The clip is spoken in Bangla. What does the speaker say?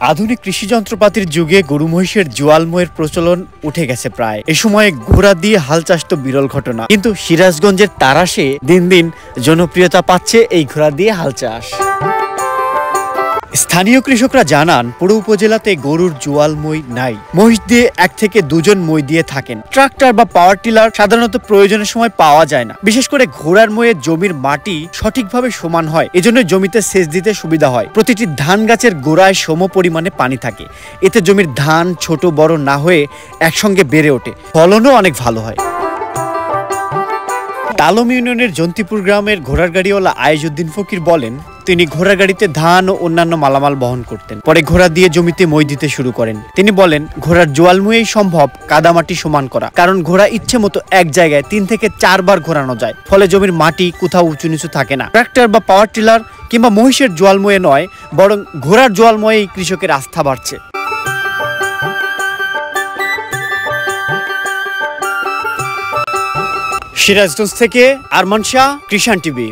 আধুনিক কৃষি যন্ত্রপাতির যুগে গরু মহিষের জোয়াল-ময়ের প্রচলন উঠে গেছে প্রায়। এ সময়ে ঘোড়া দিয়ে হাল চাষ তো বিরল ঘটনা, কিন্তু সিরাজগঞ্জের তারাশে দিন দিন জনপ্রিয়তা পাচ্ছে এই ঘোড়া দিয়ে হাল চাষ। স্থানীয় কৃষকরা জানান, পুরো উপজেলাতে গরুর জোয়াল মই নাই। মহিষ দিয়ে 1 থেকে 2 জন মই দিয়ে থাকেন। ট্রাক্টর বা পাওয়ার টিলার সাধারণত প্রয়োজনের সময় পাওয়া যায় না। বিশেষ করে ঘোড়ার ময়ে জমির মাটি সঠিকভাবে সমান হয়, এজন্য জমিতে সেচ দিতে সুবিধা হয়। প্রতিটি ধান গাছের গোড়ায় সম পরিমাণে পানি থাকে, এতে জমির ধান ছোট বড় না হয়ে একসঙ্গে বেড়ে ওঠে, ফলনও অনেক ভালো হয়। তালম ইউনিয়নের জন্তিপুর গ্রামের ঘোড়ার গাড়িওয়ালা আয়েজউদ্দিন ফকির বলেন, তিনি ঘোড়ার গাড়িতে ধান ও অন্যান্য মালামাল বহন করতেন। পরে ঘোড়া দিয়ে জমিতে মই দিতে শুরু করেন। তিনি বলেন, ঘোড়ার জোয়াল ময়েই সম্ভব কাদামাটি সমান করা, কারণ ঘোড়া ইচ্ছে মতো এক জায়গায় 3 থেকে 4 বার ঘোরানো যায়, ফলে জমির মাটি কোথাও উঁচু নিচু থাকে না। ট্রাক্টর বা পাওয়ার টিলার কিংবা মহিষের জোয়াল ময়ে নয়, বরং ঘোড়ার জোয়াল ময়েই কৃষকের আস্থা বাড়ছে। সিরাজগঞ্জ থেকে আরমান শাহ, কৃষাণ টিভি।